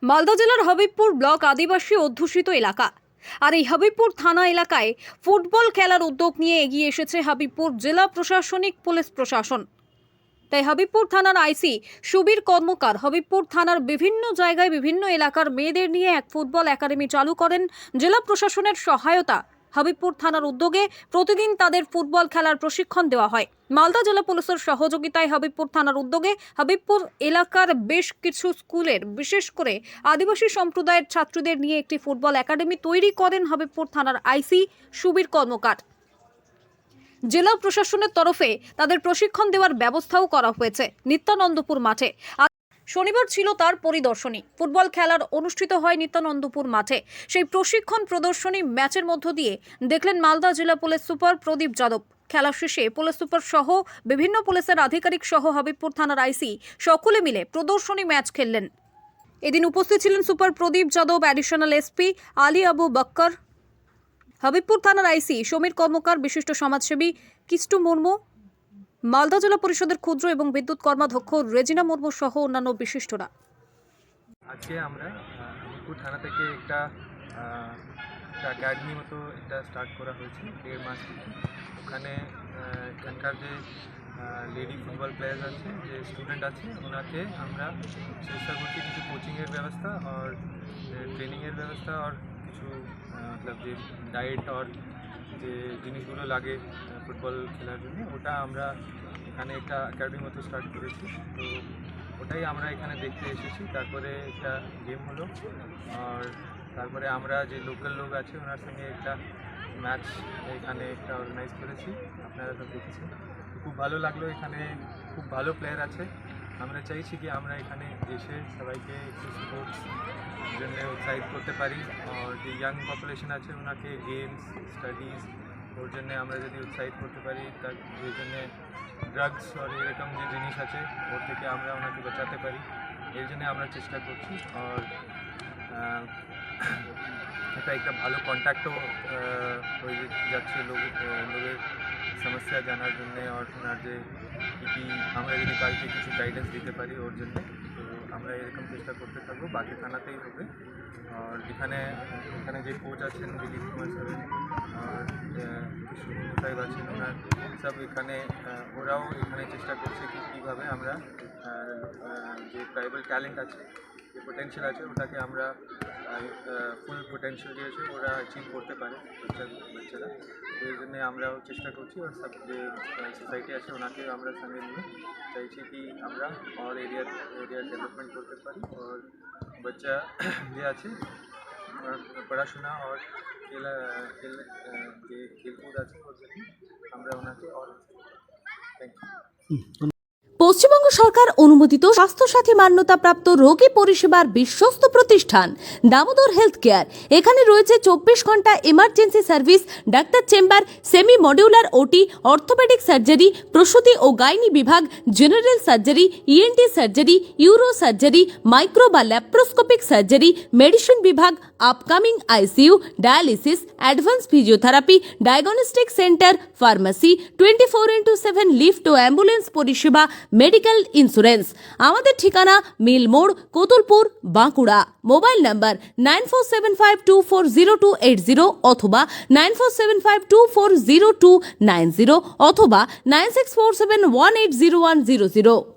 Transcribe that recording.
মালদা জেলার হবিবপুর ব্লক আদিবাসী অধ্যুষিত এলাকা। আর এই হবিবপুর থানা এলাকায় ফুটবল খেলার উদ্যোগ নিয়ে এগিয়ে এসেছে হবিবপুর জেলা প্রশাসনিক পুলিশ প্রশাসন। তাই হবিবপুর থানার আইসি সুবীর কর্মকার হবিবপুর থানার বিভিন্ন জায়গায় বিভিন্ন এলাকার মেয়েদের নিয়ে এক ফুটবল একাডেমি চালু করেন। জেলা প্রশাসনের সহায়তা হবিবপুর থানার উদ্যোগে প্রতিদিন তাদের ফুটবল খেলার প্রশিক্ষণ দেওয়া হয়। মালদা জেলা পুলিশের সহযোগিতায় হবিবপুর থানার উদ্যোগে হবিবপুর এলাকার বেশ কিছু স্কুলের বিশেষ করে আদিবাসী সম্প্রদায়ের ছাত্রীদের নিয়ে একটি ফুটবল একাডেমি তৈরি করেন হবিবপুর থানার আইসি সুবীর কর্মকার। জেলা প্রশাসনের তরফে তাদের প্রশিক্ষণ দেওয়ার ব্যবস্থাও করা হয়েছে নিত্যানন্দপুর মাঠে। শনিবার ছিল তার পরিদর্শনী। ফুটবল খেলার অনুষ্ঠিত হয় নিত্যানন্দপুর মাঠে। সেই প্রশিক্ষণ প্রদর্শনী ম্যাচের মধ্য দিয়ে দেখলেন মালদা জেলা পুলিশ সুপার প্রদীপ যাদব। খেলা শেষে পুলিশ সুপার সহ বিভিন্ন পুলিশের আধিকারিক সহ হবিবপুর থানার আইসি সকলে মিলে প্রদর্শনী ম্যাচ খেললেন। এদিন উপস্থিত ছিলেন সুপার প্রদীপ যাদব, অ্যাডিশনাল এসপি আলী আবু বক্কর, হবিবপুর থানার আইসি সমীর কর্মকার, বিশিষ্ট সমাজসেবী কিষ্টু মুর্মু, মালদা জেলা পরিষদের ক্ষুদ্র এবং বিদ্যুৎ কর্মাধ্যক্ষ রেজিনা মুর্মু সহ অন্যান্য বিশিষ্টরা। আজকে আমরা হবিবপুর থানা থেকে একটা একাডেমি মতো একটা স্টার্ট করা হয়েছে 1.5 মাস থেকে। ওখানে এখানকার যে লেডি ফুটবল প্লেয়ার আছে, যে স্টুডেন্ট আছে, ওনাকে আমরা চেষ্টা করছি কিছু কোচিংয়ের ব্যবস্থা আর ট্রেনিংয়ের ব্যবস্থা আর কিছু মতলব যে ডায়েট আর যে জিনিসগুলো লাগে ফুটবল খেলার জন্য, ওটা আমরা এখানে একটা একাডেমি মতো স্টার্ট করেছি। তো ওটাই আমরা এখানে দেখতে এসেছি। তারপরে একটা গেম হলো আর তারপরে আমরা যে লোকাল লোক আছে ওনার সঙ্গে একটা ম্যাচ এখানে একটা অর্গানাইজ করেছি। আপনারা সব দেখেছেন, খুব ভালো লাগলো। এখানে খুব ভালো প্লেয়ার আছে। আমরা চাইছি কি আমরা এখানে এসে সবাইকে একটু স্পোর্টস জন্য উৎসাহিত করতে পারি। আর যে ইয়াং পপুলেশন আছে ওনাকে গেমস, স্টাডিজ ওর জন্য আমরা যদি উৎসাহিত করতে পারি, তার ওই জন্যে ড্রাগস আর এরকম যে জিনিস আছে ওর থেকে আমরা ওনাকে বাঁচাতে পারি, এর জন্য আমরা চেষ্টা করছি। আর এটা একটা ভালো কন্ট্যাক্টও হয়ে যাচ্ছে লোকের সমস্যা জানার জন্যে আর ওনার যে কী আমরা যদি কালকে কিছু গাইডেন্স দিতে পারি ওর জন্যে। তো আমরা এরকম চেষ্টা করতে থাকবো, বাকি থানাতেই হবে। আর এখানে যে কোচ আছেন দিলীপ কুমার সাহেব আর কিছু সাহেব আছেন, ওনার সব এখানে ওরাও এখানে চেষ্টা করছে কি কীভাবে আমরা যে ট্রাইবাল ট্যালেন্ট আছে, যে পোটেনশিয়াল আছে, ওটাকে আমরা ফুল পোটেনশিয়াল যে আছে ওরা অ্যাচিভ করতে পারে বাচ্চারা। তো এই জন্যে আমরাও চেষ্টা করছি। আর সব যে সোসাইটি আছে ওনাকে আমরা সঙ্গে নিয়ে চাইছি কি আমরা और एरिया डेवलपमेंट করতে পারি। আর বাচ্চা যে আছে পড়াশোনা আর যে খেলকুদ আছে ওর জন্য আমরা ওনাকে আর থ্যাংক ইউ। পশ্চিমবঙ্গ সরকার অনুমোদিত স্বাস্থ্যসাথী মান্যতাপ্রাপ্ত রোগী পরিষেবার বিশ্বস্ত প্রতিষ্ঠান দামোদর হেলথ কেয়ার। এখানে রয়েছে 24 ঘন্টা emergency service, doctor chamber, semi modular OT, orthopedic surgery, প্রসূতি ও গাইনি বিভাগ, general surgery, ENT surgery, uro surgery, micro বা ল্যাপ্রোস্কোপিক সার্জারি, মেডিসিন বিভাগ, upcoming ICU, dialysis, advance physiotherapy, diagnostic centre, pharmacy, 24x7 lift ও ambulance পরিষেবা, medical insurance. আমাদের ঠিকানা মিল মোড়, কোতুলপুর, বাঁকুড়া। মোবাইল নাম্বার 9475240280 অথবা 9475240290 অথবা 9647180100।